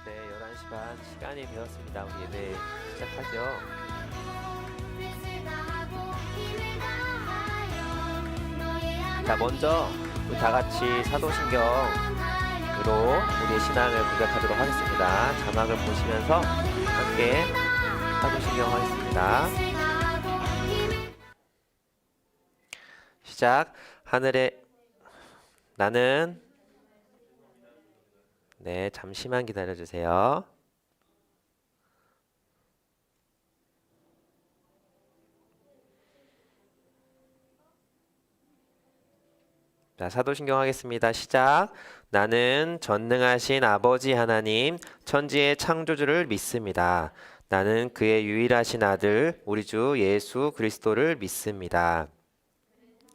네, 11시 반 시간이 되었습니다. 우리 예배 시작하죠. 자, 먼저 우리 다 같이 사도신경으로 우리의 신앙을 고백하도록 하겠습니다. 자막을 보시면서 함께 사도신경 하겠습니다. 시작. 하늘에 나는 네, 잠시만 기다려주세요. 자, 사도신경 하겠습니다. 시작. 나는 전능하신 아버지 하나님, 천지의 창조주를 믿습니다. 나는 그의 유일하신 아들, 우리 주 예수 그리스도를 믿습니다.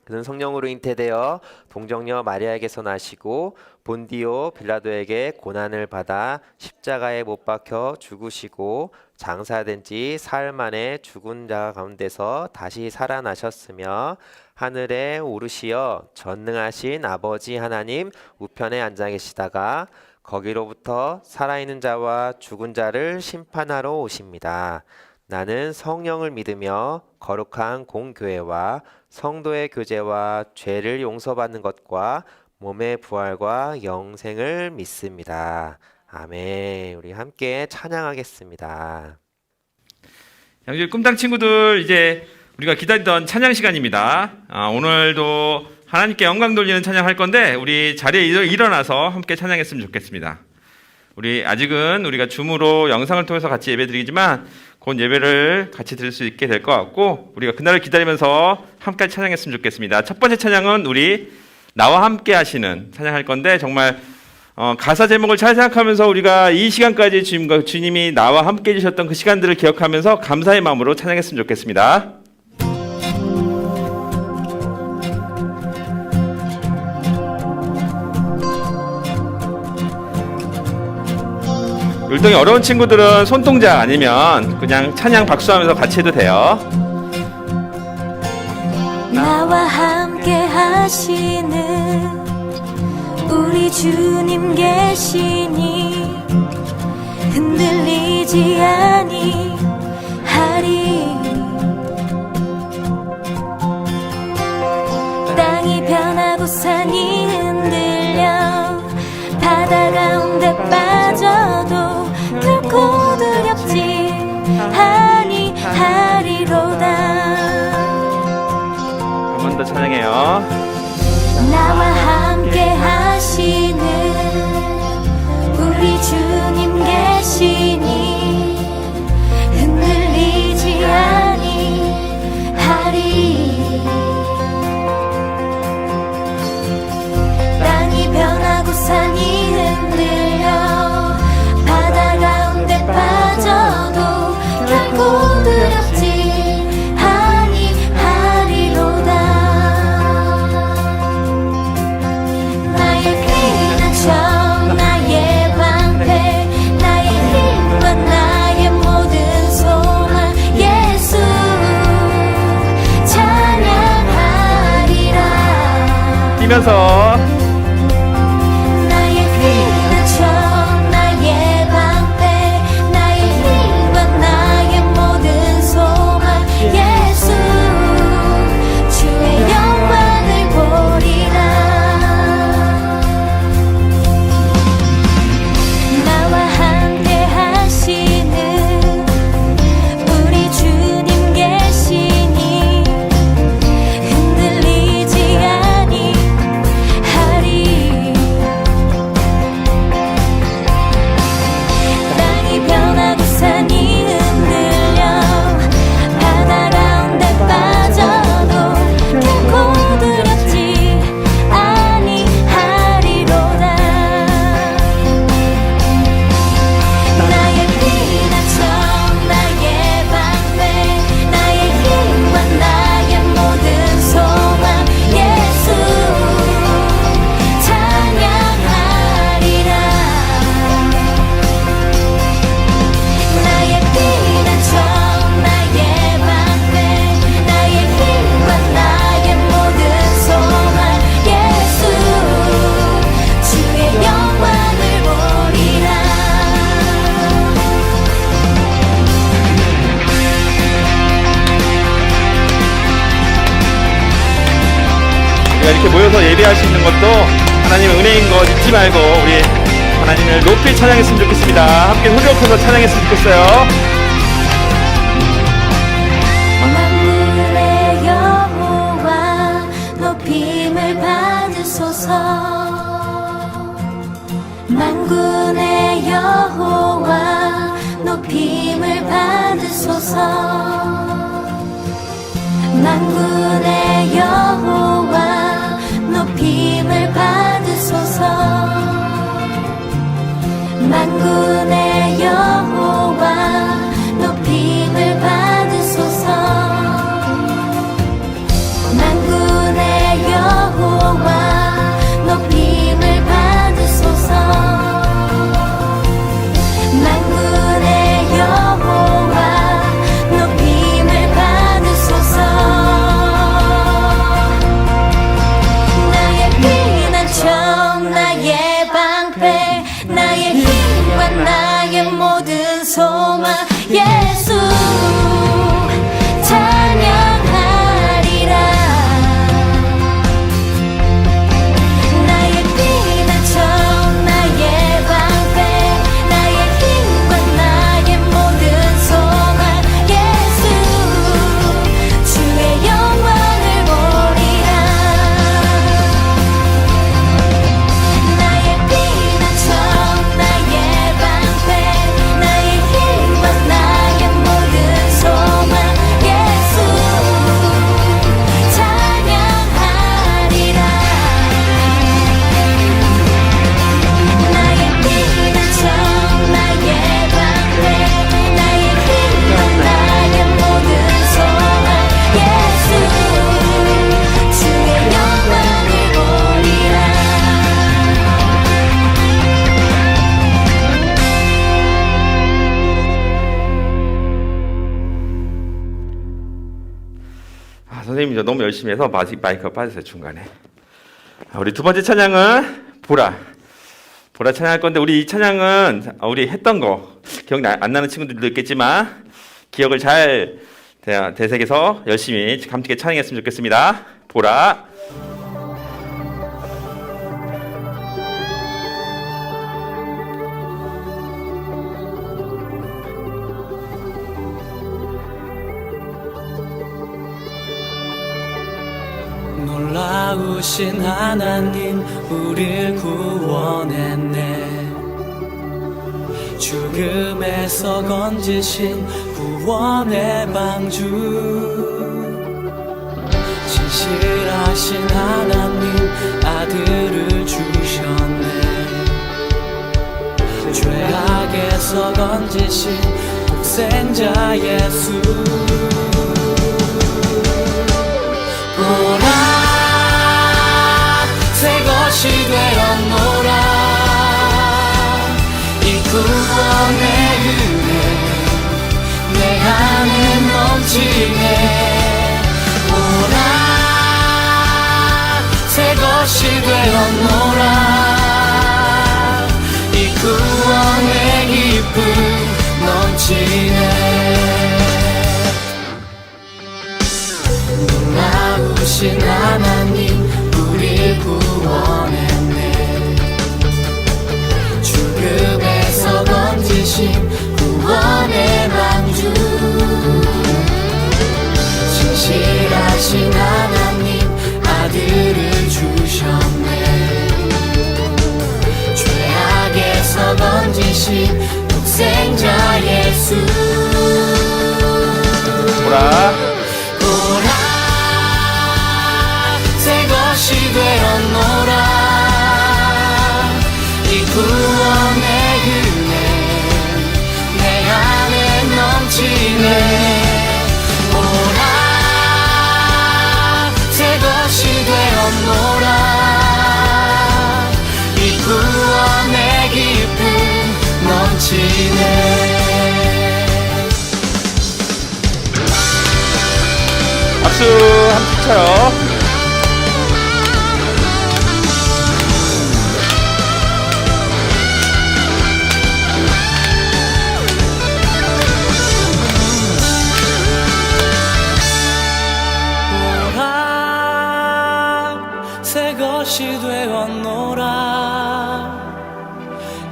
그는 성령으로 잉태되어 동정녀 마리아에게서 나시고 본디오 빌라도에게 고난을 받아 십자가에 못 박혀 죽으시고 장사된 지 사흘 만에 죽은 자 가운데서 다시 살아나셨으며 하늘에 오르시어 전능하신 아버지 하나님 우편에 앉아 계시다가 거기로부터 살아있는 자와 죽은 자를 심판하러 오십니다. 나는 성령을 믿으며 거룩한 공교회와 성도의 교제와 죄를 용서받는 것과 몸의 부활과 영생을 믿습니다. 아멘. 우리 함께 찬양하겠습니다. 양주일 꿈당 친구들, 이제 우리가 기다리던 찬양 시간입니다. 오늘도 하나님께 영광 돌리는 찬양 할 건데 우리 자리에 일어나서 함께 찬양했으면 좋겠습니다. 우리 아직은 우리가 줌으로 영상을 통해서 같이 예배드리지만 곧 예배를 같이 드릴 수 있게 될 것 같고 우리가 그날을 기다리면서 함께 찬양했으면 좋겠습니다. 첫 번째 찬양은 우리 나와 함께 하시는 찬양할 건데 정말 가사 제목을 잘 생각하면서 우리가 이 시간까지 주님이 나와 함께 해주셨던 그 시간들을 기억하면서 감사의 마음으로 찬양했으면 좋겠습니다. 율동이 어려운 친구들은 손동작 아니면 그냥 찬양 박수하면서 같이 해도 돼요. 나와 함께 하시는 우리 주님 계시니 흔들리지 아니하리. 땅이 변하고 산이 흔들려 바다 가운데 빠져도 결코 두렵지 아니하리로다. 한 번 더 찬양해요. 나와 함께 하시는 우리 주님 계시니 흔들리지 아니하리. 땅이 변하고 산이 흔들려 바다 가운데 빠져도 결코 두렵지 아니하리로다. 나의 피난처 나의 방패 나의 힘과 나의 모든 소망 예수 찬양하리라. 뛰면서 나의 피난처 나의 방패 나의 힘과 나의 모든 소망 예수 주의 영광을 보리라. 나와 함께 하시는 우리 주님 계시니 흔들리지 아니하리. 우리가 이렇게 모여서 예배할 수 있는 것도 하나님의 은혜인 것 잊지 말고 우리 하나님을 높이 찬양했으면 좋겠습니다. 함께 소리 높여서 찬양했으면 좋겠어요. 만물의 여호와 높임을 받으소서. 만군의 여호와 높임을 받으소서. 만군의 여호와 높임을 받으소서. 만군의 여호와 높임을 받으소서. 만군의 여호와 높임을 받으소서. 만군의 여호와 높임을 받으소서. 나의 피난처 나의 방패 나의 힘과 나의 모든 소망 예수 찬양하리라. 나의 피난처 나의 방패 나의 힘과 나의 모든 소망 예수 주의 영광을 보리라. 나의 피난처 나의 방패 나의 힘과 나의 모든 소망 예수 찬양하리라. 나의 피난처 나의 방패 나의 힘과 나의 모든 소망 예수 주의 영광을 보리라. 선생님이 너무 열심히 해서 마이크가 빠졌어요 중간에. 우리 두 번째 찬양은 보라 찬양할 건데 우리 이 찬양은 우리 했던 거 기억 안 나는 친구들도 있겠지만 기억을 잘 되새겨서 열심히 함께 찬양했으면 좋겠습니다. 보라. 놀라우신 하나님 우릴 구원했네. 죽음에서 건지신 구원의 방주. 진실하신 하나님 아들을 주셨네. 죄악에서 건지신 독생자 예수. 보라 새 것이 되었노라. 이 구원의 은혜 내 안에 넘치네. 보라 새 것이 되었노라. 이 구원의 기쁨 넘치네. 놀라우신 하나님 우릴 구원했네. 죽음에서 건지신 구원의 방주. 진실하신 하나님 아들을 주셨네. 죄악에서 건지신 독생자 예수. 보라. 새 것이 되었노라. 이 구원의 은혜 내 안에 넘치네. 보라 새 것이 되었노라. 이 구원의 기쁨 넘치네. 박수 한번 쳐요.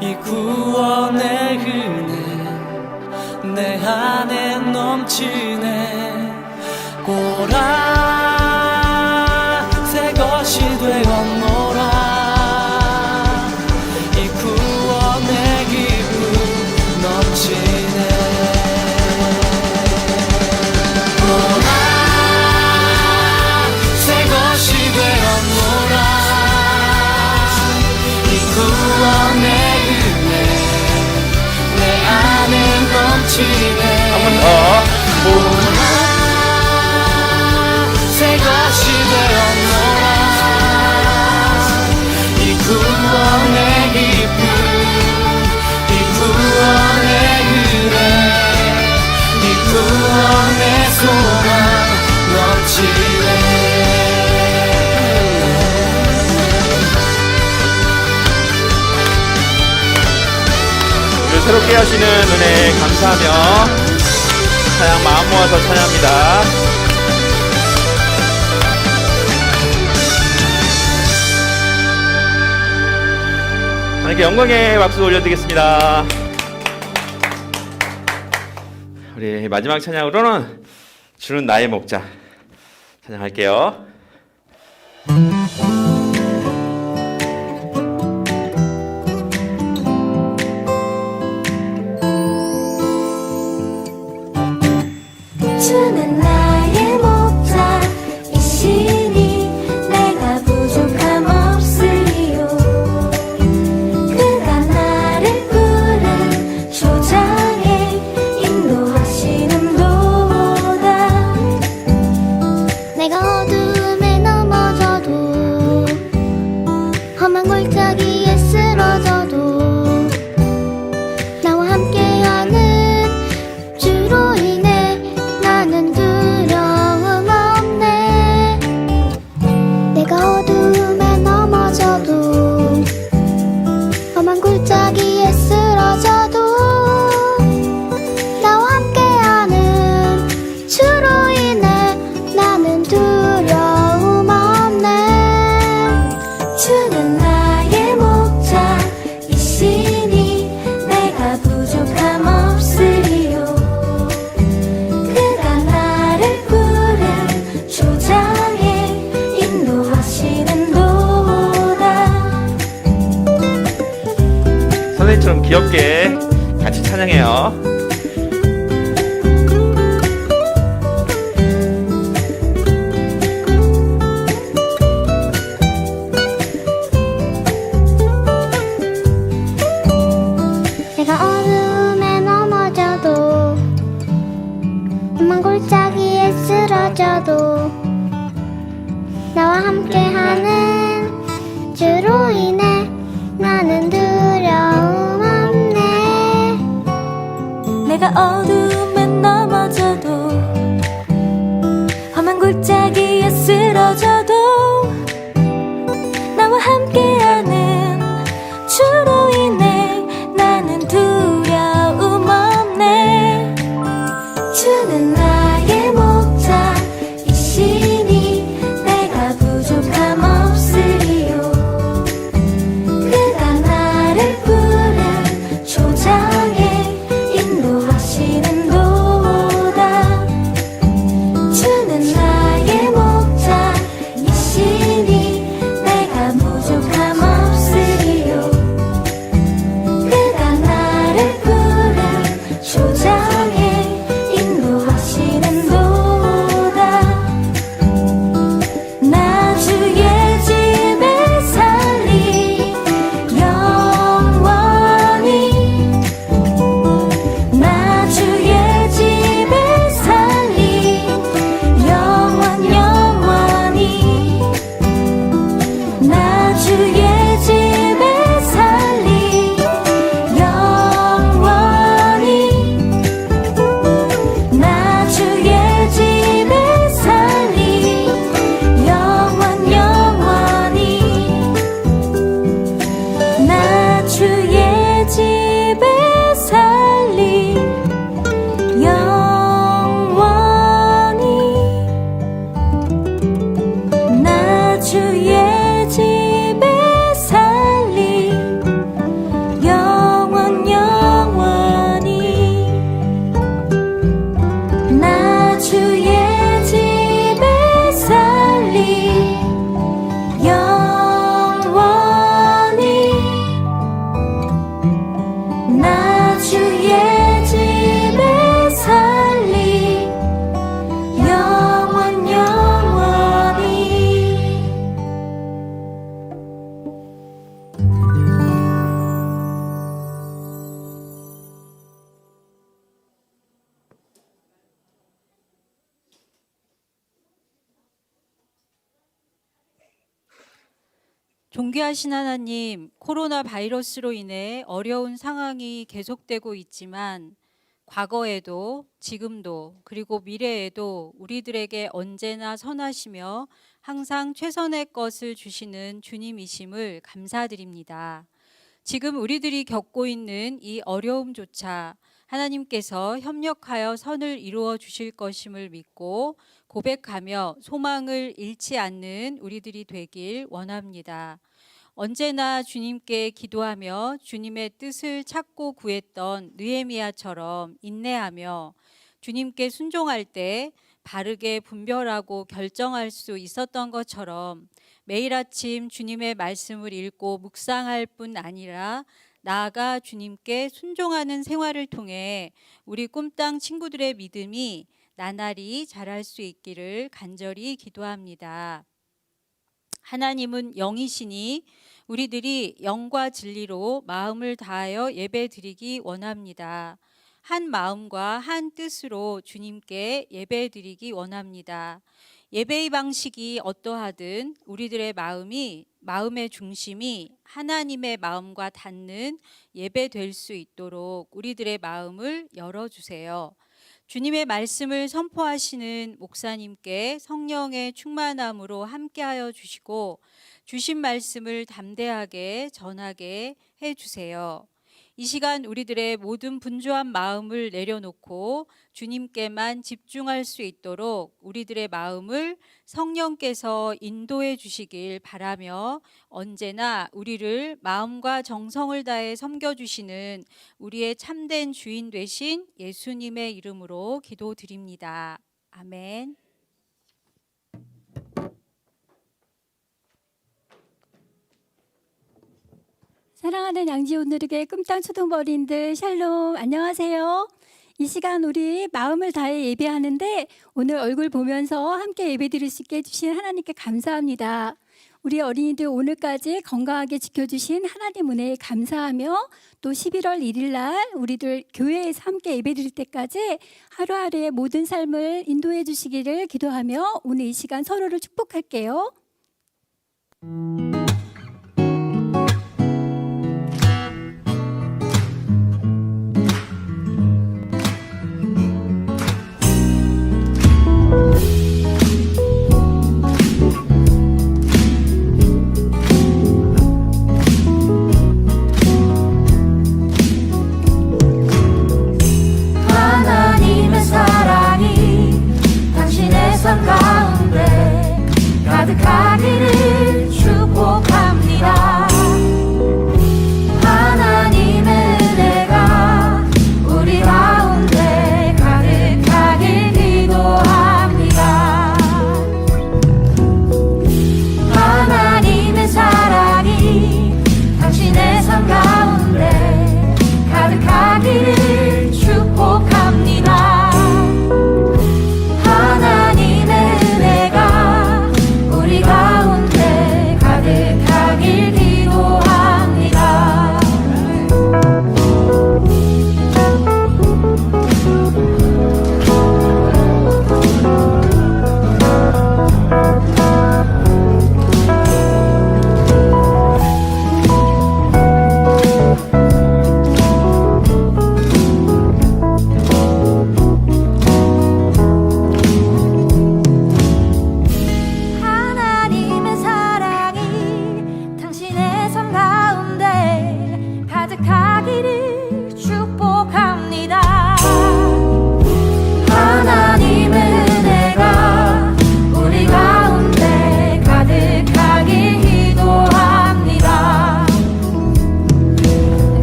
이 구원의 은혜 내 안에 넘치네. 보라 새 것이 되었노라. 이 구원의 기쁨 넘치네. 보라 새 것이 되었노라. 이 구원의 은혜 내 안에 넘치네. 한 번 더. 보라 새 것이 되었노라. 이 구원의 기쁨 이 구원의 은혜 이 구원의 소망 넘치네. 오늘 새롭게 하시는 은혜 감사하며 찬양 마음 모아서 찬양합니다. 하나님께 영광의 박수 올려드리겠습니다. 우리 마지막 찬양으로는 주는 나의 목자 찬양할게요. 주는 나의 목자 이시니 내가 부족함 없으리요. 그가 나를 푸른 초장에 인도하시는 도다. 내가 어둠에 넘어져도 험한 골짜기에 쓰러져도 나와 함께하는 주로 인해 나는 두려움 없네. 내가 어둠에 넘어져도 험한 골짜기에 쓰러져도 나와 함께하는 주로 인해 나는 두려움 없네. 주는 나의 목자 이시니 내가 부족함 없으리요. 그가 나를 푸른 초장에 인도하시는 도다. 선생님처럼 귀엽게 같이 찬양해요. 내가 어둠에 넘어져도 험한 골짜기에 쓰러져도 나와 함께하는 주로 인해 나는 두려움 없네. 내가 어둠에 넘어져도 험한 골짜기에 쓰러져도 나와 함께하는 주로 인해 나는 두려움 없네. 주는 나의 목자 이시니 내가 부족함 없으리요. 그가 나를 푸른 초장에 인도하시는 존귀하신 하나님, 코로나 바이러스로 인해 어려운 상황이 계속되고 있지만 과거에도 지금도 그리고 미래에도 우리들에게 언제나 선하시며 항상 최선의 것을 주시는 주님이심을 감사드립니다. 지금 우리들이 겪고 있는 이 어려움조차 하나님께서 협력하여 선을 이루어 주실 것임을 믿고 고백하며 소망을 잃지 않는 우리들이 되길 원합니다. 언제나 주님께 기도하며 주님의 뜻을 찾고 구했던 느헤미야처럼 인내하며 주님께 순종할 때 바르게 분별하고 결정할 수 있었던 것처럼 매일 아침 주님의 말씀을 읽고 묵상할 뿐 아니라 나아가 주님께 순종하는 생활을 통해 우리 꿈땅 친구들의 믿음이 나날이 자랄 수 있기를 간절히 기도합니다. 하나님은 영이시니 우리들이 영과 진리로 마음을 다하여 예배드리기 원합니다. 한 마음과 한 뜻으로 주님께 예배드리기 원합니다. 예배의 방식이 어떠하든 우리들의 마음의 중심이 하나님의 마음과 닿는 예배 될 수 있도록 우리들의 마음을 열어주세요. 주님의 말씀을 선포하시는 목사님께 성령의 충만함으로 함께하여 주시고 주신 말씀을 담대하게 전하게 해주세요. 이 시간 우리들의 모든 분주한 마음을 내려놓고 주님께만 집중할 수 있도록 우리들의 마음을 성령께서 인도해 주시길 바라며 언제나 우리를 마음과 정성을 다해 섬겨주시는 우리의 참된 주인 되신 예수님의 이름으로 기도드립니다. 아멘. 사랑하는 양지오늘에게 꿈땅 초등버린들 샬롬, 안녕하세요. 이 시간 우리 마음을 다해 예배하는데 오늘 얼굴 보면서 함께 예배드릴 수 있게 해주신 하나님께 감사합니다. 우리 어린이들 오늘까지 건강하게 지켜주신 하나님 은혜에 감사하며 또 11월 1일 날 우리들 교회에서 함께 예배드릴 때까지 하루하루의 모든 삶을 인도해 주시기를 기도하며 오늘 이 시간 서로를 축복할게요. 하나님의 사랑이 당신의 삶 가운데 가득하기를 축복합니다. 하나님의 은혜가 우리 가운데 가득하길 기도합니다. 하나님의 사랑이 당신의 삶 가운데 가득하기를 축복합니다. 하나님의 은혜가 우리 가운데 가득하길 기도합니다. 하나님의 사랑이 당신의 삶 가운데 가득하기를 축복합니다. 하나님의 은혜가 우리 가운데 가득하길 기도합니다.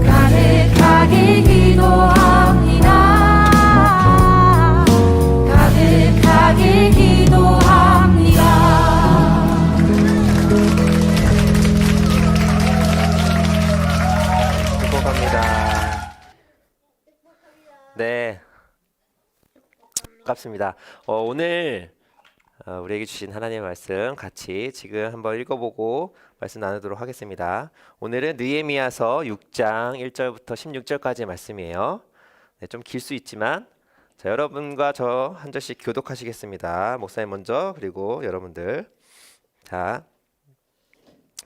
가득하길 기도합니다. 가득하길 기도합니다. 축복합니다. 네, 반갑습니다. 오늘 우리에게 주신 하나님의 말씀 같이 지금 한번 읽어보고 말씀 나누도록 하겠습니다. 오늘은 느헤미야서 6장 1절부터 16절까지의 말씀이에요. 네, 좀 길 수 있지만 자, 여러분과 저 한 절씩 교독하시겠습니다. 목사님 먼저 그리고 여러분들. 자,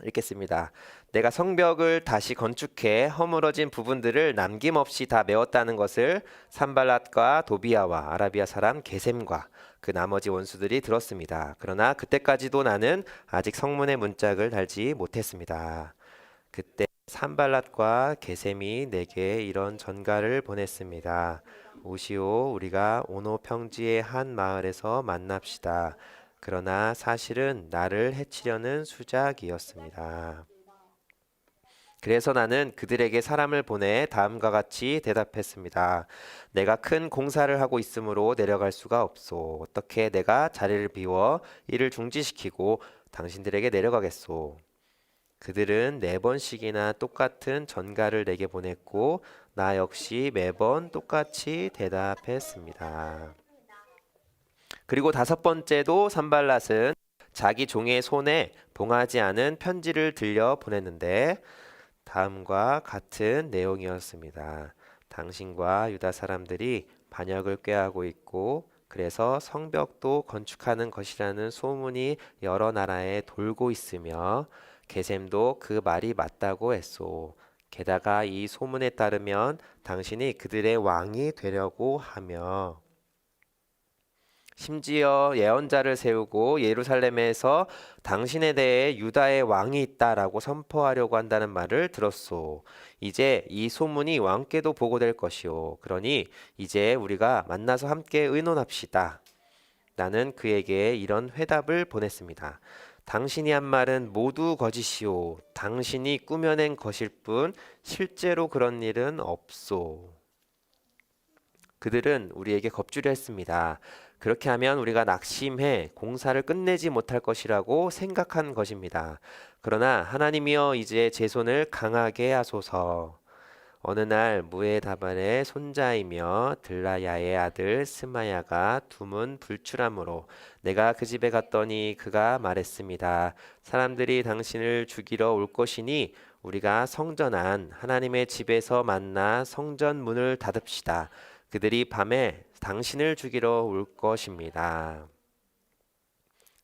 읽겠습니다. 내가 성벽을 다시 건축해 허물어진 부분들을 남김없이 다 메웠다는 것을 산발랏과 도비아와 아라비아 사람 게셈과 그 나머지 원수들이 들었습니다. 그러나 그때까지도 나는 아직 성문에 문짝을 달지 못했습니다. 그때 산발랏과 게셈이 내게 이런 전가를 보냈습니다. 오시오, 우리가 오노 평지의 한 마을에서 만납시다. 그러나 사실은 나를 해치려는 수작이었습니다. 그래서 나는 그들에게 사람을 보내 다음과 같이 대답했습니다. 내가 큰 공사를 하고 있으므로 내려갈 수가 없소. 어떻게 내가 자리를 비워 이를 중지시키고 당신들에게 내려가겠소. 그들은 4번씩이나 똑같은 전가를 내게 보냈고 나 역시 매번 똑같이 대답했습니다. 그리고 5번째도 산발랏은 자기 종의 손에 봉하지 않은 편지를 들려 보냈는데 다음과 같은 내용이었습니다. 당신과 유다 사람들이 반역을 꾀하고 있고 그래서 성벽도 건축하는 것이라는 소문이 여러 나라에 돌고 있으며 게셈도 그 말이 맞다고 했소. 게다가 이 소문에 따르면 당신이 그들의 왕이 되려고 하며 심지어 예언자를 세우고 예루살렘에서 당신에 대해 유다의 왕이 있다라고 선포하려고 한다는 말을 들었소. 이제 이 소문이 왕께도 보고될 것이오. 그러니 이제 우리가 만나서 함께 의논합시다. 나는 그에게 이런 회답을 보냈습니다. 당신이 한 말은 모두 거짓이오. 당신이 꾸며낸 것일 뿐 실제로 그런 일은 없소. 그들은 우리에게 겁주려 했습니다. 그렇게 하면 우리가 낙심해 공사를 끝내지 못할 것이라고 생각한 것입니다. 그러나 하나님이여 이제 제 손을 강하게 하소서. 어느 날 무에다발의 손자이며 들라야의 아들 스마야가 두문 불출함으로 내가 그 집에 갔더니 그가 말했습니다. 사람들이 당신을 죽이러 올 것이니 우리가 성전 안 하나님의 집에서 만나 성전 문을 닫읍시다. 그들이 밤에 당신을 죽이러 올 것입니다.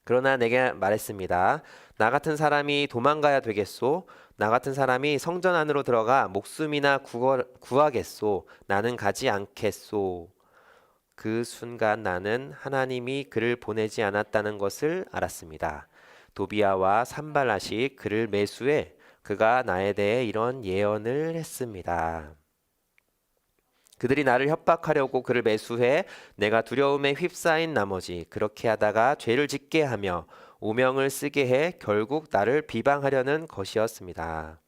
그러나 내게 말했습니다. 나 같은 사람이 도망가야 되겠소? 나 같은 사람이 성전 안으로 들어가 목숨이나 구하겠소? 나는 가지 않겠소. 그 순간 나는 하나님이 그를 보내지 않았다는 것을 알았습니다. 도비아와 산발랏이 그를 매수해 그가 나에 대해 이런 예언을 했습니다. 그들이 나를 협박하려고 그를 매수해 내가 두려움에 휩싸인 나머지 그렇게 하다가 죄를 짓게 하며 오명을 쓰게 해 결국 나를 비방하려는 것이었습니다.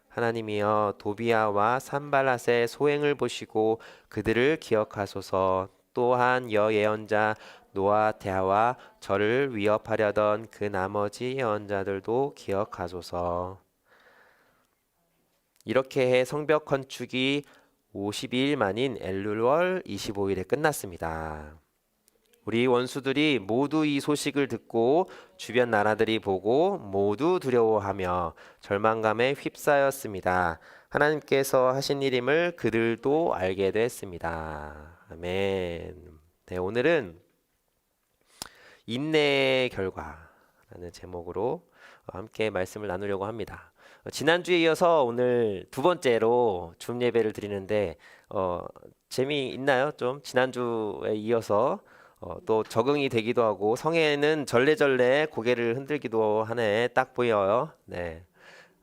하나님이여 도비아와 산발랏의 소행을 보시고 그들을 기억하소서. 또한 여예언자 노아데아와 저를 위협하려던 그 나머지 예언자들도 기억하소서. 이렇게 해 성벽 건축이 52일 만인 엘룰월 25일에 끝났습니다. 우리 원수들이 모두 이 소식을 듣고 주변 나라들이 보고 모두 두려워하며 절망감에 휩싸였습니다. 하나님께서 하신 일임을 그들도 알게 됐습니다. 아멘. 네, 오늘은 인내의 결과라는 제목으로 함께 말씀을 나누려고 합니다. 지난주에 이어서 오늘 2번째로 줌 예배를 드리는데 재미있나요? 좀 지난주에 이어서 또 적응이 되기도 하고 성에는 절레절레 고개를 흔들기도 하네. 딱 보여요. 네.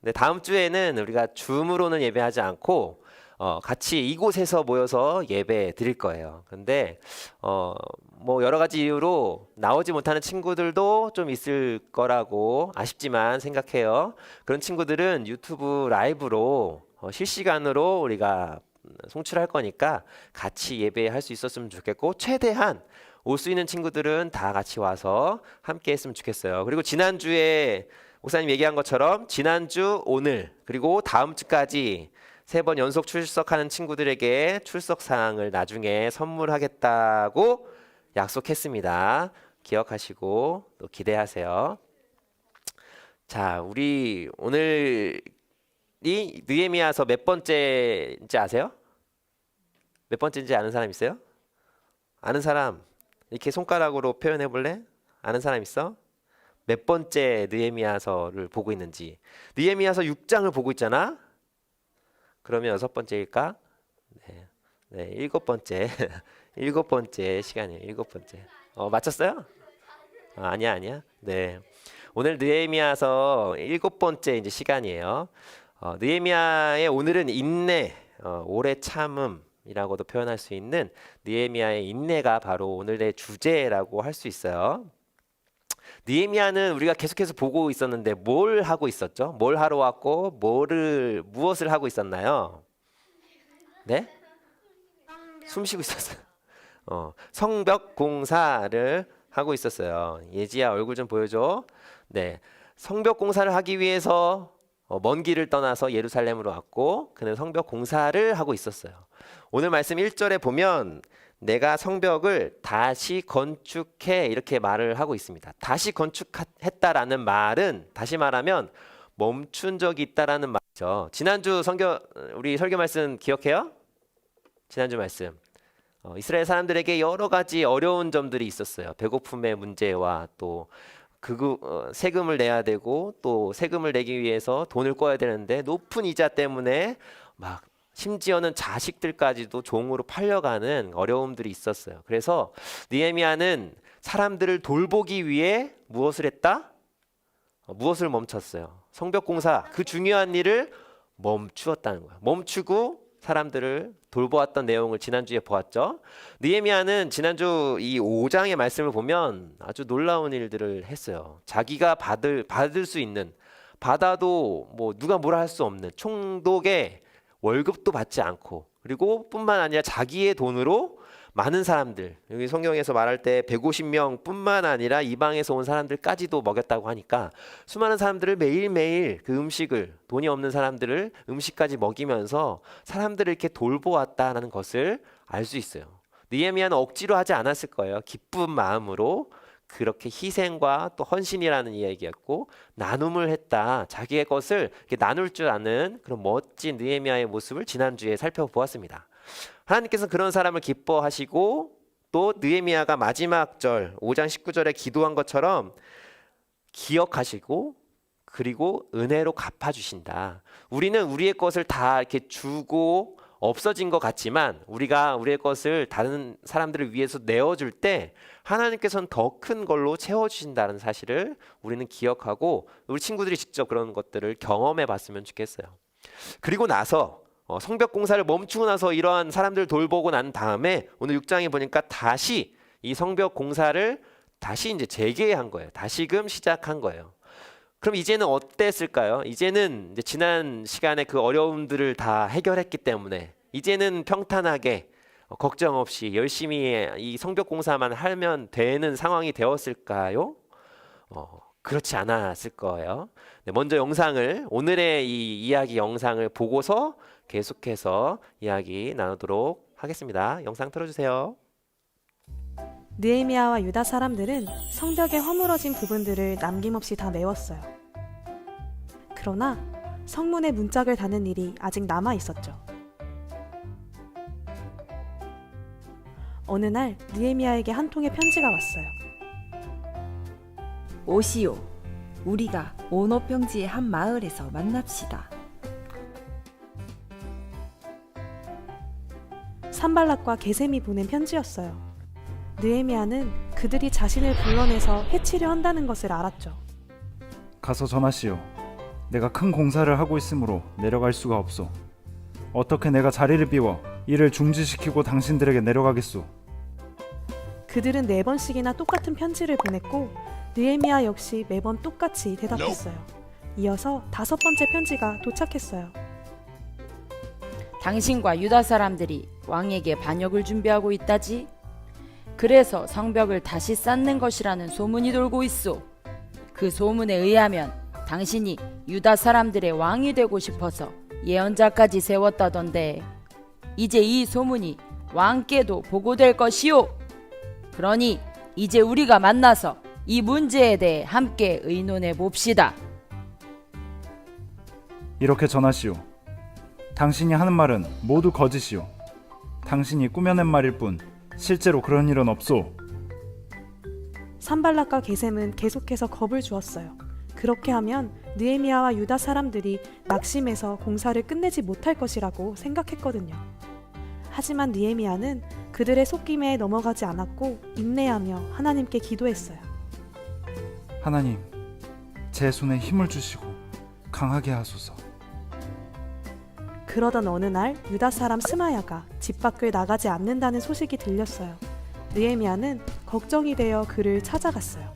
근데 다음 주에는 우리가 줌으로는 예배하지 않고 같이 이곳에서 모여서 예배 드릴 거예요. 근데 뭐 여러 가지 이유로 나오지 못하는 친구들도 좀 있을 거라고 아쉽지만 생각해요. 그런 친구들은 유튜브 라이브로 실시간으로 우리가 송출할 거니까 같이 예배할 수 있었으면 좋겠고 최대한 올 수 있는 친구들은 다 같이 와서 함께 했으면 좋겠어요. 그리고 지난주에 목사님 얘기한 것처럼 지난주, 오늘 그리고 다음 주까지 3번 연속 출석하는 친구들에게 출석 사항을 나중에 선물하겠다고 약속했습니다. 기억하시고 또 기대하세요. 자, 우리 오늘이 느헤미야서 몇 번째인지 아세요? 몇 번째인지 아는 사람 있어요? 아는 사람 이렇게 손가락으로 표현해 볼래? 아는 사람 있어? 몇 번째 느헤미야서를 보고 있는지. 느헤미야서 6장을 보고 있잖아. 그러면 6번째일까? 네, 7번째. 7번째 시간이에요. 7번째. 맞췄어요? 아니야. 네. 오늘 느헤미야서 7번째 이제 시간이에요. 느헤미야의 오늘은 인내, 오래 참음이라고도 표현할 수 있는 느헤미야의 인내가 바로 오늘의 주제라고 할 수 있어요. 느헤미야는 우리가 계속해서 보고 있었는데 뭘 하고 있었죠? 뭘 하러 왔고 무엇을 하고 있었나요? 네? 숨 쉬고 있었어요. 성벽 공사를 하고 있었어요. 예지야 얼굴 좀 보여줘. 네, 성벽 공사를 하기 위해서 먼 길을 떠나서 예루살렘으로 왔고 그는 성벽 공사를 하고 있었어요. 오늘 말씀 1절에 보면 내가 성벽을 다시 건축해 이렇게 말을 하고 있습니다. 다시 건축했다라는 말은 다시 말하면 멈춘 적이 있다라는 말이죠. 지난주 우리 설교 말씀 기억해요? 지난주 말씀. 이스라엘 사람들에게 여러 가지 어려운 점들이 있었어요. 배고픔의 문제와 또 세금을 내야 되고 또 세금을 내기 위해서 돈을 꿔야 되는데 높은 이자 때문에 막 심지어는 자식들까지도 종으로 팔려가는 어려움들이 있었어요. 그래서 느헤미야는 사람들을 돌보기 위해 무엇을 했다? 무엇을 멈췄어요? 성벽 공사, 그 중요한 일을 멈추었다는 거예요. 멈추고 사람들을 돌보았던 내용을 지난주에 보았죠. 느헤미야는 지난주 이 5장의 말씀을 보면 아주 놀라운 일들을 했어요. 자기가 받을 수 있는, 받아도 뭐 누가 뭐라 할 수 없는 총독의 월급도 받지 않고, 그리고 뿐만 아니라 자기의 돈으로 많은 사람들, 여기 성경에서 말할 때 150명 뿐만 아니라 이방에서 온 사람들까지도 먹였다고 하니까 수많은 사람들을 매일매일 그 음식을, 돈이 없는 사람들을 음식까지 먹이면서 사람들을 이렇게 돌보았다는 것을 알 수 있어요. 느헤미야는 억지로 하지 않았을 거예요. 기쁜 마음으로 그렇게 희생과 또 헌신이라는 이야기였고 나눔을 했다. 자기의 것을 이렇게 나눌 줄 아는 그런 멋진 느헤미야의 모습을 지난주에 살펴보았습니다. 하나님께서 그런 사람을 기뻐하시고 또 느헤미야가 마지막 절 5장 19절에 기도한 것처럼 기억하시고 그리고 은혜로 갚아주신다. 우리는 우리의 것을 다 이렇게 주고 없어진 것 같지만 우리가 우리의 것을 다른 사람들을 위해서 내어줄 때 하나님께서는 더 큰 걸로 채워주신다는 사실을 우리는 기억하고 우리 친구들이 직접 그런 것들을 경험해 봤으면 좋겠어요. 그리고 나서 성벽 공사를 멈추고 나서 이러한 사람들을 돌보고 난 다음에 오늘 6장에 보니까 다시 이 성벽 공사를 다시 이제 재개한 거예요. 다시금 시작한 거예요. 그럼 이제는 어땠을까요? 이제는 이제 지난 시간에 그 어려움들을 다 해결했기 때문에 이제는 평탄하게 걱정 없이 열심히 이 성벽 공사만 하면 되는 상황이 되었을까요? 그렇지 않았을 거예요. 네, 먼저 오늘의 이 이야기 영상을 보고서 계속해서 이야기 나누도록 하겠습니다. 영상 틀어주세요. 느헤미야와 유다 사람들은 성벽의 허물어진 부분들을 남김없이 다 메웠어요. 그러나 성문의 문짝을 다는 일이 아직 남아 있었죠. 어느 날 느헤미야에게 한 통의 편지가 왔어요. 오시오, 우리가 오노 평지의 한 마을에서 만납시다. 산발락과 게셈이 보낸 편지였어요. 느헤미야는 그들이 자신을 불러내서 해치려 한다는 것을 알았죠. 가서 전하시오. 내가 큰 공사를 하고 있으므로 내려갈 수가 없소. 어떻게 내가 자리를 비워 이를 중지시키고 당신들에게 내려가겠소. 그들은 4번씩이나 똑같은 편지를 보냈고 느헤미야 역시 매번 똑같이 대답했어요. 이어서 5번째 편지가 도착했어요. 당신과 유다 사람들이 왕에게 반역을 준비하고 있다지? 그래서 성벽을 다시 쌓는 것이라는 소문이 돌고 있소. 그 소문에 의하면 당신이 유다 사람들의 왕이 되고 싶어서 예언자까지 세웠다던데 이제 이 소문이 왕께도 보고될 것이오. 그러니 이제 우리가 만나서 이 문제에 대해 함께 의논해 봅시다. 이렇게 전하시오. 당신이 하는 말은 모두 거짓이오. 당신이 꾸며낸 말일 뿐 실제로 그런 일은 없소. 산발락과 게셈은 계속해서 겁을 주었어요. 그렇게 하면 느헤미야와 유다 사람들이 낙심해서 공사를 끝내지 못할 것이라고 생각했거든요. 하지만 느헤미야는 그들의 속임에 넘어가지 않았고 인내하며 하나님께 기도했어요. 하나님, 제 손에 힘을 주시고 강하게 하소서. 그러던 어느 날 유다 사람 스마야가 집 밖을 나가지 않는다는 소식이 들렸어요. 느헤미야는 걱정이 되어 그를 찾아갔어요.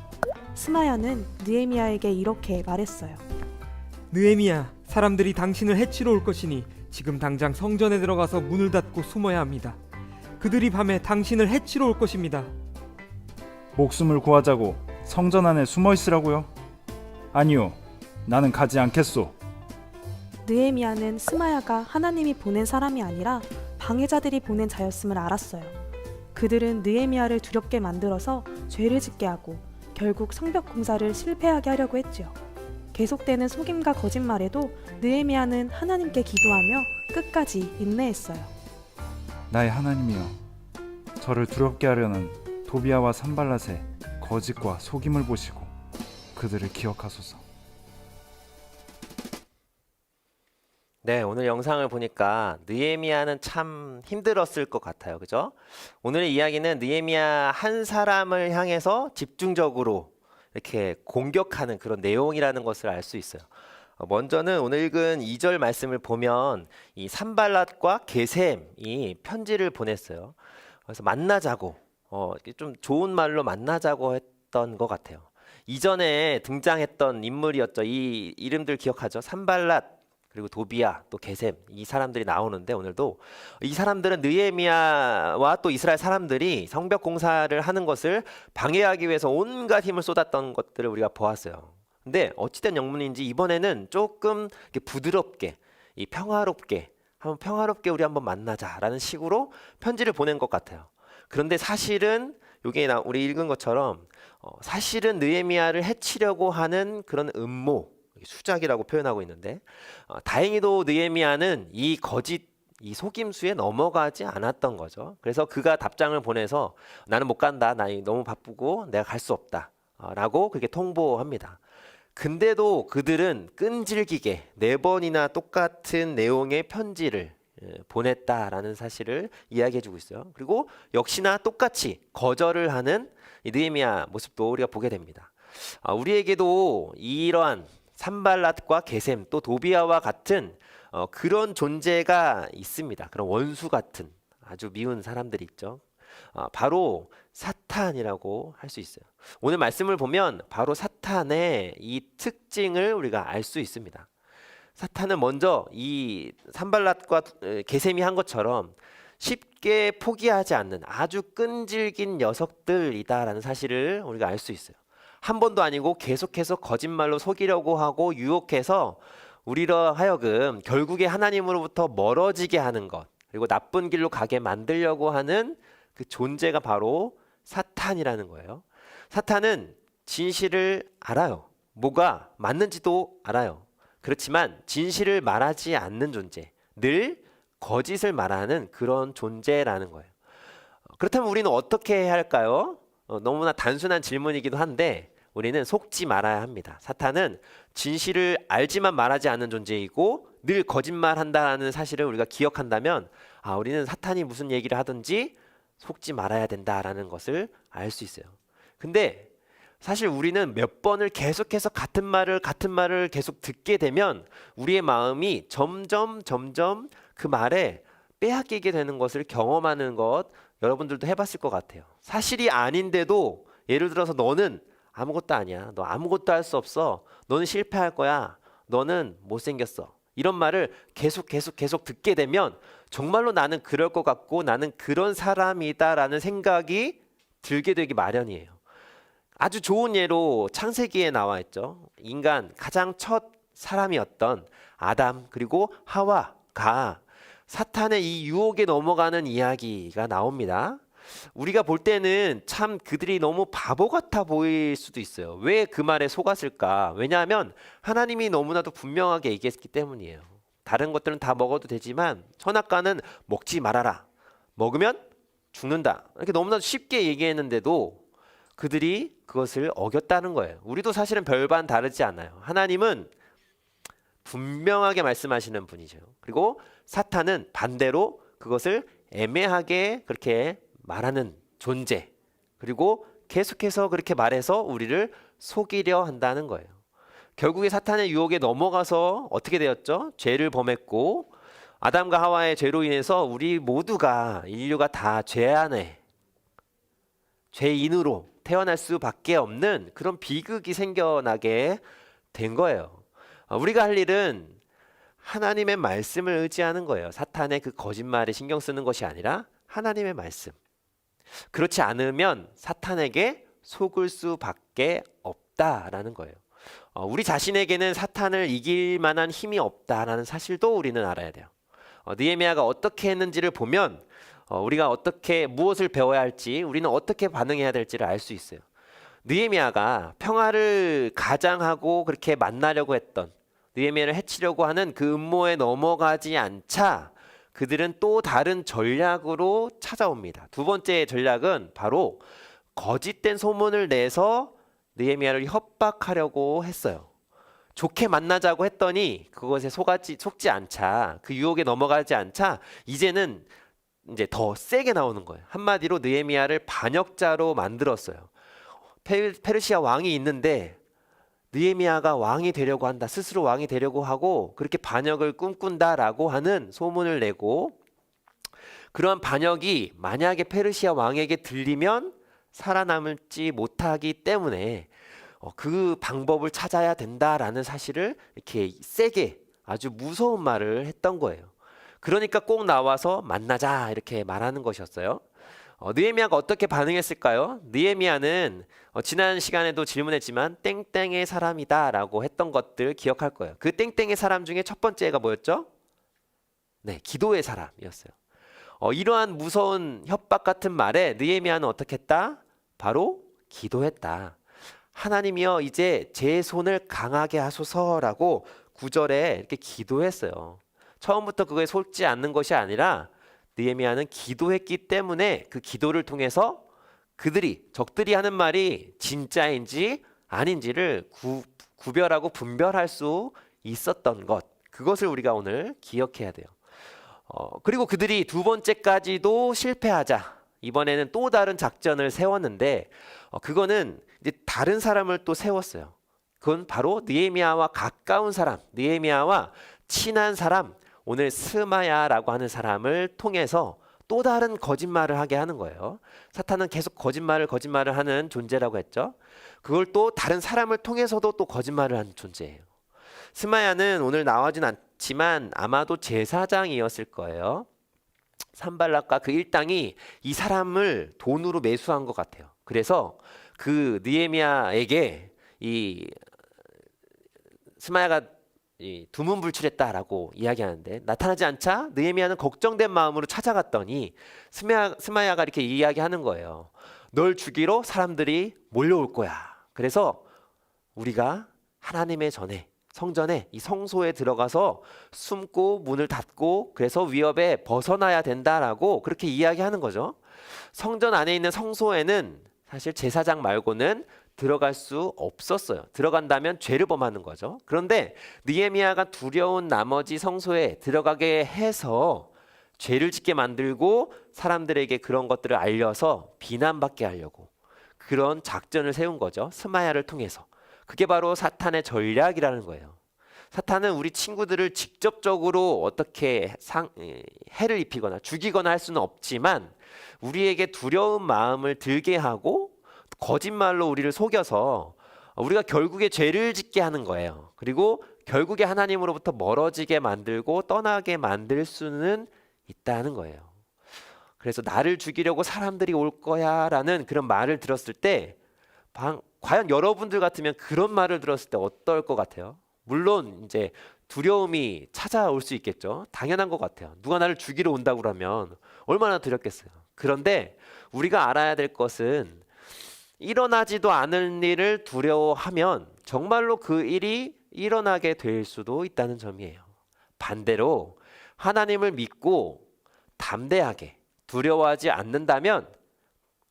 스마야는 느헤미야에게 이렇게 말했어요. 느헤미야, 사람들이 당신을 해치러 올 것이니 지금 당장 성전에 들어가서 문을 닫고 숨어야 합니다. 그들이 밤에 당신을 해치러 올 것입니다. 목숨을 구하자고 성전 안에 숨어 있으라고요? 아니요, 나는 가지 않겠소. 느헤미야는 스마야가 하나님이 보낸 사람이 아니라 방해자들이 보낸 자였음을 알았어요. 그들은 느헤미야를 두렵게 만들어서 죄를 짓게 하고 결국 성벽 공사를 실패하게 하려고 했지요. 계속되는 속임과 거짓말에도 느헤미야는 하나님께 기도하며 끝까지 인내했어요. 나의 하나님이여, 저를 두렵게 하려는 도비아와 산발랏의 거짓과 속임을 보시고 그들을 기억하소서. 네, 오늘 영상을 보니까 느헤미야는 참 힘들었을 것 같아요. 그죠? 오늘의 이야기는 느헤미야 한 사람을 향해서 집중적으로 이렇게 공격하는 그런 내용이라는 것을 알 수 있어요. 먼저는 오늘 읽은 2절 말씀을 보면 이 산발랏과 게셈이 편지를 보냈어요. 그래서 만나자고, 좀 좋은 말로 만나자고 했던 것 같아요. 이전에 등장했던 인물이었죠. 이 이름들 기억하죠? 산발랏, 그리고 도비야, 또 게셈, 이 사람들이 나오는데 오늘도 이 사람들은 느헤미야와 또 이스라엘 사람들이 성벽 공사를 하는 것을 방해하기 위해서 온갖 힘을 쏟았던 것들을 우리가 보았어요. 근데 어찌된 영문인지 이번에는 조금 이렇게 부드럽게, 이 평화롭게, 우리 한번 만나자라는 식으로 편지를 보낸 것 같아요. 그런데 사실은 여기 우리 읽은 것처럼 사실은 느헤미야를 해치려고 하는 그런 음모, 수작이라고 표현하고 있는데 다행히도 느헤미야는 이 거짓, 이 속임수에 넘어가지 않았던 거죠. 그래서 그가 답장을 보내서 나는 못 간다, 나 너무 바쁘고 내가 갈 수 없다 라고 그렇게 통보합니다. 근데도 그들은 끈질기게 4번이나 똑같은 내용의 편지를 보냈다라는 사실을 이야기해주고 있어요. 그리고 역시나 똑같이 거절을 하는 이 느헤미야 모습도 우리가 보게 됩니다. 우리에게도 이러한 산발랏과 게셈 또 도비아와 같은 그런 존재가 있습니다. 그런 원수 같은 아주 미운 사람들이 있죠. 바로 사탄이라고 할 수 있어요. 오늘 말씀을 보면 바로 사탄의 이 특징을 우리가 알 수 있습니다. 사탄은 먼저 이 산발랏과 게셈이 한 것처럼 쉽게 포기하지 않는 아주 끈질긴 녀석들이다라는 사실을 우리가 알 수 있어요. 한 번도 아니고 계속해서 거짓말로 속이려고 하고 유혹해서 우리로 하여금 결국에 하나님으로부터 멀어지게 하는 것, 그리고 나쁜 길로 가게 만들려고 하는 그 존재가 바로 사탄이라는 거예요. 사탄은 진실을 알아요. 뭐가 맞는지도 알아요. 그렇지만 진실을 말하지 않는 존재, 늘 거짓을 말하는 그런 존재라는 거예요. 그렇다면 우리는 어떻게 해야 할까요? 너무나 단순한 질문이기도 한데 우리는 속지 말아야 합니다. 사탄은 진실을 알지만 말하지 않는 존재이고 늘 거짓말한다는 사실을 우리가 기억한다면 우리는 사탄이 무슨 얘기를 하든지 속지 말아야 된다라는 것을 알 수 있어요. 근데 사실 우리는 몇 번을 계속해서 같은 말을 계속 듣게 되면 우리의 마음이 점점 그 말에 빼앗기게 되는 것을 경험하는 것, 여러분들도 해봤을 것 같아요. 사실이 아닌데도 예를 들어서 너는 아무것도 아니야, 너 아무것도 할 수 없어, 너는 실패할 거야, 너는 못생겼어, 이런 말을 계속 듣게 되면 정말로 나는 그럴 것 같고 나는 그런 사람이다 라는 생각이 들게 되기 마련이에요. 아주 좋은 예로 창세기에 나와 있죠. 인간 가장 첫 사람이었던 아담 그리고 하와가 사탄의 이 유혹에 넘어가는 이야기가 나옵니다. 우리가 볼 때는 참 그들이 너무 바보 같아 보일 수도 있어요. 왜 그 말에 속았을까? 왜냐하면 하나님이 너무나도 분명하게 얘기했기 때문이에요. 다른 것들은 다 먹어도 되지만 선악과는 먹지 말아라. 먹으면 죽는다. 이렇게 너무나도 쉽게 얘기했는데도 그들이 그것을 어겼다는 거예요. 우리도 사실은 별반 다르지 않아요. 하나님은 분명하게 말씀하시는 분이죠. 그리고 사탄은 반대로 그것을 애매하게 그렇게 말하는 존재. 그리고 계속해서 그렇게 말해서 우리를 속이려 한다는 거예요. 결국에 사탄의 유혹에 넘어가서 어떻게 되었죠? 죄를 범했고 아담과 하와의 죄로 인해서 우리 모두가 인류가 다 죄 안에 죄인으로 태어날 수밖에 없는 그런 비극이 생겨나게 된 거예요. 우리가 할 일은 하나님의 말씀을 의지하는 거예요. 사탄의 그 거짓말에 신경 쓰는 것이 아니라 하나님의 말씀. 그렇지 않으면 사탄에게 속을 수밖에 없다라는 거예요. 우리 자신에게는 사탄을 이길 만한 힘이 없다라는 사실도 우리는 알아야 돼요. 느헤미야가 어떻게 했는지를 보면 우리가 어떻게 무엇을 배워야 할지 우리는 어떻게 반응해야 될지를 알 수 있어요. 느헤미야가 평화를 가장하고 그렇게 만나려고 했던 느헤미야를 해치려고 하는 그 음모에 넘어가지 않자 그들은 또 다른 전략으로 찾아옵니다. 두 번째 전략은 바로 거짓된 소문을 내서 느헤미야를 협박하려고 했어요. 좋게 만나자고 했더니 그것에 속지 않자, 그 유혹에 넘어가지 않자 이제는 이제 더 세게 나오는 거예요. 한마디로 느헤미야를 반역자로 만들었어요. 페르시아 왕이 있는데 느헤미야가 왕이 되려고 한다, 스스로 왕이 되려고 하고 그렇게 반역을 꿈꾼다라고 하는 소문을 내고, 그러한 반역이 만약에 페르시아 왕에게 들리면 살아남지 못하기 때문에 그 방법을 찾아야 된다라는 사실을 이렇게 세게 아주 무서운 말을 했던 거예요. 그러니까 꼭 나와서 만나자 이렇게 말하는 것이었어요. 느헤미야가 어떻게 반응했을까요? 느헤미야는 지난 시간에도 질문했지만 땡땡의 사람이다 라고 했던 것들 기억할 거예요. 그 땡땡의 사람 중에 첫 번째가 뭐였죠? 네, 기도의 사람이었어요. 이러한 무서운 협박 같은 말에 느헤미야는 어떻게 했다? 바로 기도했다. 하나님이여 이제 제 손을 강하게 하소서라고 9절에 이렇게 기도했어요. 처음부터 그거에 속지 않는 것이 아니라 느헤미야는 기도했기 때문에 그 기도를 통해서 적들이 하는 말이 진짜인지 아닌지를 구별하고 분별할 수 있었던 것, 그것을 우리가 오늘 기억해야 돼요. 그리고 그들이 두 번째까지도 실패하자 이번에는 또 다른 작전을 세웠는데 그거는 이제 다른 사람을 또 세웠어요. 그건 바로 느헤미야와 가까운 사람, 느헤미야와 친한 사람, 오늘 스마야라고 하는 사람을 통해서 또 다른 거짓말을 하게 하는 거예요. 사탄은 계속 거짓말을 하는 존재라고 했죠. 그걸 또 다른 사람을 통해서도 또 거짓말을 하는 존재예요. 스마야는 오늘 나와진 않지만 아마도 제사장이었을 거예요. 산발락과 그 일당이 이 사람을 돈으로 매수한 것 같아요. 그래서 그 느헤미야에게 이 스마야가 두문불출했다라고 이야기하는데, 나타나지 않자 느헤미야는 걱정된 마음으로 찾아갔더니 스마야가 이렇게 이야기하는 거예요. 널 죽이러 사람들이 몰려올 거야. 그래서 우리가 하나님의 성전에 이 성소에 들어가서 숨고 문을 닫고 그래서 위협에 벗어나야 된다라고 그렇게 이야기하는 거죠. 성전 안에 있는 성소에는 사실 제사장 말고는 들어갈 수 없었어요. 들어간다면 죄를 범하는 거죠. 그런데 느헤미야가 두려운 나머지 성소에 들어가게 해서 죄를 짓게 만들고 사람들에게 그런 것들을 알려서 비난받게 하려고 그런 작전을 세운 거죠. 스마야를 통해서. 그게 바로 사탄의 전략이라는 거예요. 사탄은 우리 친구들을 직접적으로 어떻게 해를 입히거나 죽이거나 할 수는 없지만 우리에게 두려운 마음을 들게 하고 거짓말로 우리를 속여서 우리가 결국에 죄를 짓게 하는 거예요. 그리고 결국에 하나님으로부터 멀어지게 만들고 떠나게 만들 수는 있다는 거예요. 그래서 나를 죽이려고 사람들이 올 거야 라는 그런 말을 들었을 때 과연 여러분들 같으면 그런 말을 들었을 때 어떨 것 같아요? 물론 이제 두려움이 찾아올 수 있겠죠. 당연한 것 같아요. 누가 나를 죽이러 온다고 그러면 얼마나 두렵겠어요. 그런데 우리가 알아야 될 것은 일어나지도 않을 일을 두려워하면 정말로 그 일이 일어나게 될 수도 있다는 점이에요. 반대로 하나님을 믿고 담대하게 두려워하지 않는다면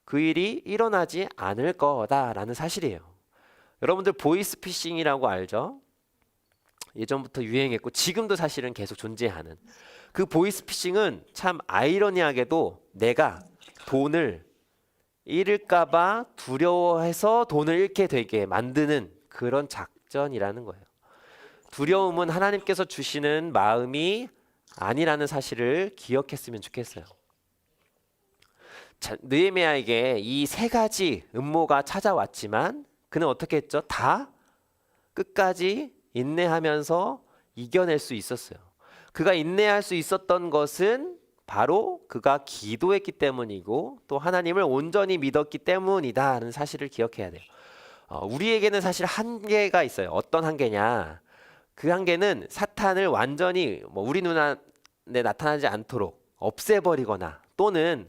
그 일이 일어나지 않을 거다라는 사실이에요. 여러분들 보이스피싱이라고 알죠? 예전부터 유행했고 지금도 사실은 계속 존재하는 그 보이스피싱은 참 아이러니하게도 내가 돈을 잃을까봐 두려워해서 돈을 잃게 되게 만드는 그런 작전이라는 거예요. 두려움은 하나님께서 주시는 마음이 아니라는 사실을 기억했으면 좋겠어요. 느헤미야에게 이 세 가지 음모가 찾아왔지만 그는 어떻게 했죠? 다 끝까지 인내하면서 이겨낼 수 있었어요. 그가 인내할 수 있었던 것은 바로 그가 기도했기 때문이고 또 하나님을 온전히 믿었기 때문이다라는 사실을 기억해야 돼요. 우리에게는 사실 한계가 있어요. 어떤 한계냐? 그 한계는 사탄을 완전히 우리 눈에 나타나지 않도록 없애버리거나 또는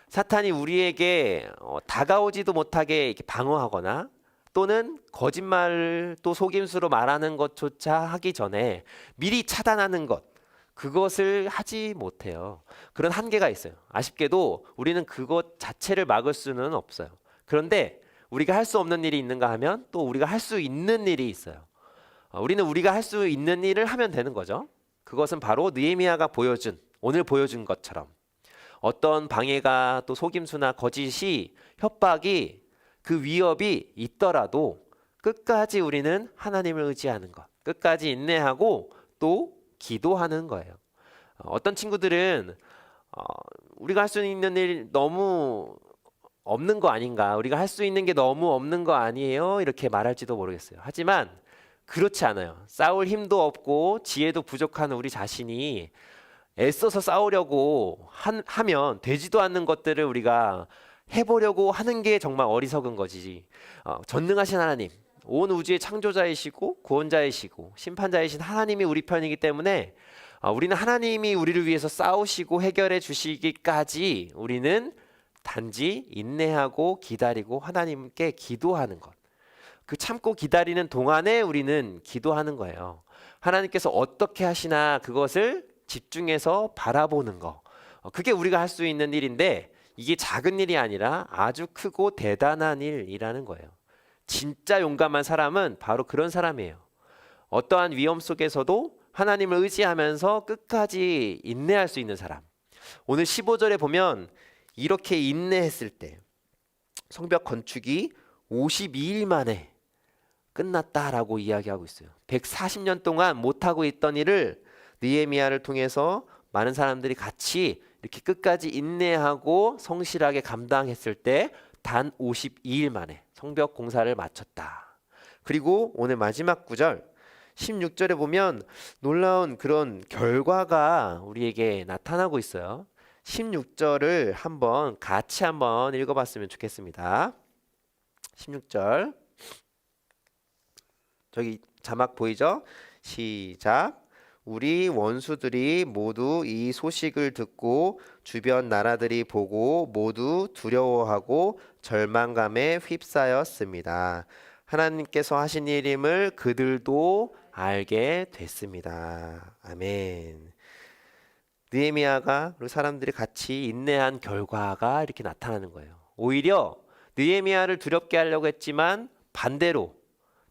사탄이 우리에게 다가오지도 못하게 이렇게 방어하거나 또는 거짓말 또 속임수로 말하는 것조차 하기 전에 미리 차단하는 것 그것을 하지 못해요. 그런 한계가 있어요. 아쉽게도 우리는 그것 자체를 막을 수는 없어요. 그런데 우리가 할 수 없는 일이 있는가 하면 또 우리가 할 수 있는 일이 있어요. 우리는 우리가 할 수 있는 일을 하면 되는 거죠. 그것은 바로 느헤미야가 오늘 보여준 것처럼 어떤 방해가 또 속임수나 거짓이 협박이 그 위협이 있더라도 끝까지 우리는 하나님을 의지하는 것, 끝까지 인내하고 또 기도하는 거예요. 어떤 친구들은 우리가 할 수 있는 일 너무 없는 거 아닌가, 우리가 할 수 있는 게 너무 없는 거 아니에요? 이렇게 말할지도 모르겠어요. 하지만 그렇지 않아요. 싸울 힘도 없고 지혜도 부족한 우리 자신이 애써서 싸우려고 하면 되지도 않는 것들을 우리가 해보려고 하는 게 정말 어리석은 거지. 전능하신 하나님, 온 우주의 창조자이시고 구원자이시고 심판자이신 하나님이 우리 편이기 때문에 우리는 하나님이 우리를 위해서 싸우시고 해결해 주시기까지 우리는 단지 인내하고 기다리고 하나님께 기도하는 것. 그 참고 기다리는 동안에 우리는 기도하는 거예요. 하나님께서 어떻게 하시나 그것을 집중해서 바라보는 거. 그게 우리가 할 수 있는 일인데 이게 작은 일이 아니라 아주 크고 대단한 일이라는 거예요. 진짜 용감한 사람은 바로 그런 사람이에요. 어떠한 위험 속에서도 하나님을 의지하면서 끝까지 인내할 수 있는 사람. 오늘 15절에 보면 이렇게 인내했을 때 성벽 건축이 52일 만에 끝났다라고 이야기하고 있어요. 140년 동안 못하고 있던 일을 느헤미야를 통해서 많은 사람들이 같이 이렇게 끝까지 인내하고 성실하게 감당했을 때 단 52일 만에 성벽 공사를 마쳤다. 그리고 오늘 마지막 구절 16절에 보면 놀라운 그런 결과가 우리에게 나타나고 있어요. 16절을 같이 한번 읽어봤으면 좋겠습니다. 16절 저기 자막 보이죠? 시작. 우리 원수들이 모두 이 소식을 듣고 주변 나라들이 보고 모두 두려워하고 절망감에 휩싸였습니다. 하나님께서 하신 일임을 그들도 알게 됐습니다. 아멘. 느헤미야가 그리고 사람들이 같이 인내한 결과가 이렇게 나타나는 거예요. 오히려 느헤미야를 두렵게 하려고 했지만 반대로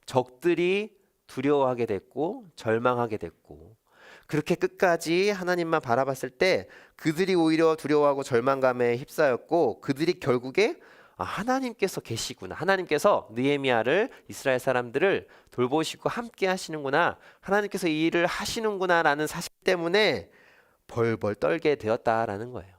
적들이 두려워하게 됐고 절망하게 됐고 그렇게 끝까지 하나님만 바라봤을 때 그들이 오히려 두려워하고 절망감에 휩싸였고 그들이 결국에 하나님께서 계시구나. 하나님께서 느헤미야를 이스라엘 사람들을 돌보시고 함께 하시는구나. 하나님께서 이 일을 하시는구나 라는 사실 때문에 벌벌 떨게 되었다라는 거예요.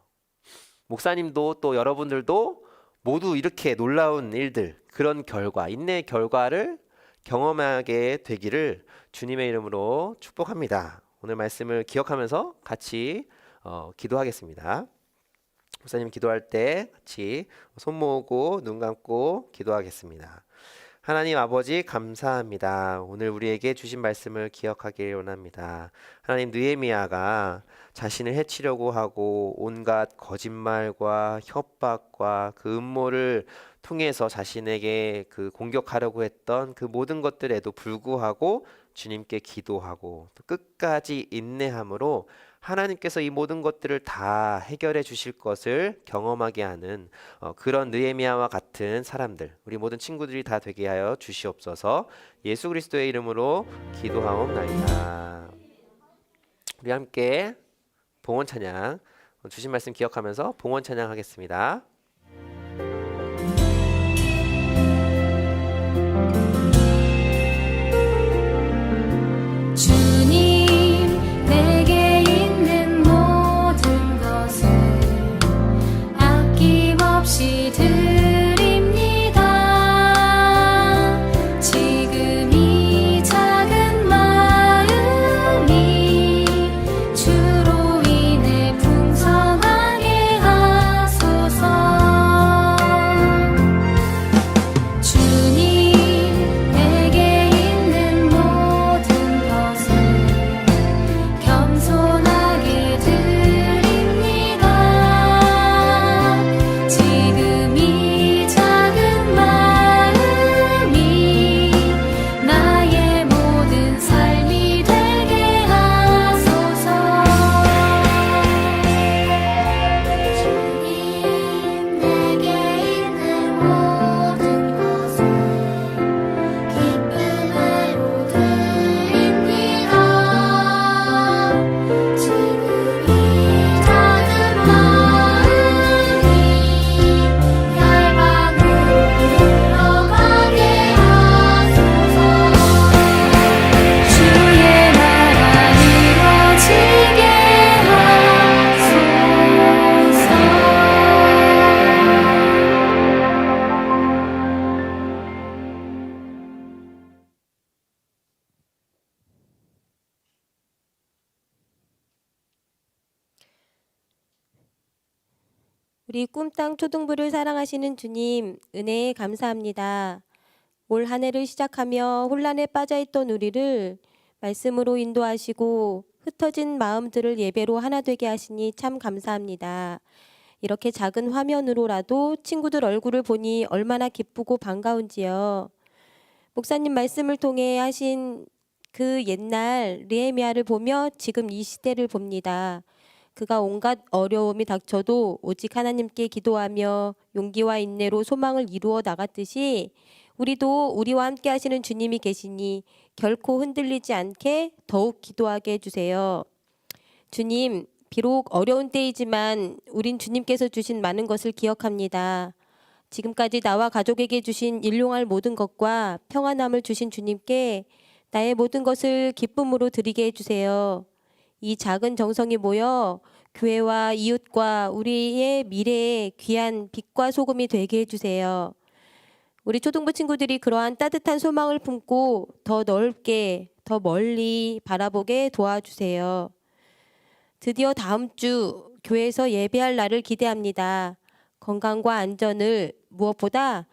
목사님도 또 여러분들도 모두 이렇게 놀라운 일들, 그런 결과, 인내의 결과를 경험하게 되기를 주님의 이름으로 축복합니다. 오늘 말씀을 기억하면서 같이 기도하겠습니다. 목사님 기도할 때 같이 손 모으고 눈 감고 기도하겠습니다. 하나님 아버지 감사합니다. 오늘 우리에게 주신 말씀을 기억하길 원합니다. 하나님 느헤미야가 자신을 해치려고 하고 온갖 거짓말과 협박과 그 음모를 통해서 자신에게 그 공격하려고 했던 그 모든 것들에도 불구하고 주님께 기도하고 또 끝까지 인내함으로 하나님께서 이 모든 것들을 다 해결해 주실 것을 경험하게 하는 그런 느헤미야와 같은 사람들, 우리 모든 친구들이 다 되게 하여 주시옵소서. 예수 그리스도의 이름으로 기도하옵나이다. 우리 함께 봉헌 찬양, 주신 말씀 기억하면서 봉헌 찬양 하겠습니다. 주님 내게 있는 모든 것을 아낌없이 드립니다. 지금 이 작은 마음이 주로 인해 풍성하게 하소서. 주님 내게 있는 모든 것을 겸손하게 드립니다. 지금 이 작은 마음이 나의 모든 삶이 되게 하소서. 주님 내게 있는 모든 것을 기쁨으로 드립니다. 지금 이 작은 마음이 열방으로 흘러가게 하소서. 주의 나라 이루어지게 하소서. 우리 꿈땅 초등부를 사랑하시는 주님, 은혜에 감사합니다. 올 한 해를 시작하며 혼란에 빠져있던 우리를 말씀으로 인도하시고 흩어진 마음들을 예배로 하나 되게 하시니 참 감사합니다. 이렇게 작은 화면으로라도 친구들 얼굴을 보니 얼마나 기쁘고 반가운지요. 목사님 말씀을 통해 하신 그 옛날 느헤미야를 보며 지금 이 시대를 봅니다. 그가 온갖 어려움이 닥쳐도 오직 하나님께 기도하며 용기와 인내로 소망을 이루어 나갔듯이 우리도 우리와 함께 하시는 주님이 계시니 결코 흔들리지 않게 더욱 기도하게 해주세요. 주님, 비록 어려운 때이지만 우린 주님께서 주신 많은 것을 기억합니다. 지금까지 나와 가족에게 주신 일용할 모든 것과 평안함을 주신 주님께 나의 모든 것을 기쁨으로 드리게 해주세요. 이 작은 정성이 모여 교회와 이웃과 우리의 미래에 귀한 빛과 소금이 되게 해주세요. 우리 초등부 친구들이 그러한 따뜻한 소망을 품고 더 넓게, 더 멀리 바라보게 도와주세요. 드디어 다음 주 교회에서 예배할 날을 기대합니다. 건강과 안전을 무엇보다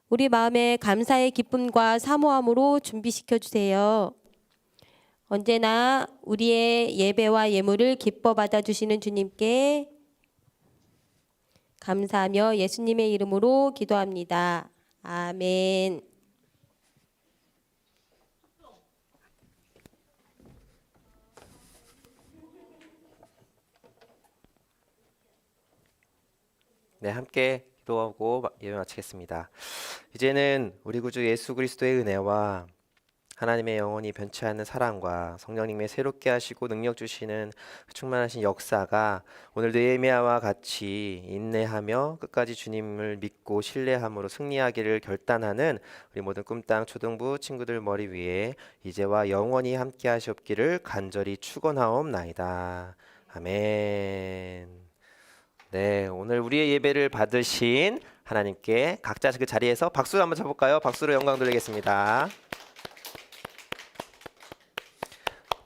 우리 마음의 감사의 기쁨과 사모함으로 준비시켜 주세요. 언제나 우리의 예배와 예물을 기뻐 받아주시는 주님께 감사하며 예수님의 이름으로 기도합니다. 아멘. 네, 함께 기도하고 예배 마치겠습니다. 이제는 우리 구주 예수 그리스도의 은혜와 하나님의 영원히 변치 않는 사랑과 성령님의 새롭게 하시고 능력 주시는 그 충만하신 역사가 오늘 느헤미야와 같이 인내하며 끝까지 주님을 믿고 신뢰함으로 승리하기를 결단하는 우리 모든 꿈땅 초등부 친구들 머리 위에 이제와 영원히 함께 하시옵기를 간절히 축원하옵나이다. 아멘. 네, 오늘 우리의 예배를 받으신 하나님께 각자 그 자리에서 박수 한번 쳐볼까요? 박수로 영광 돌리겠습니다.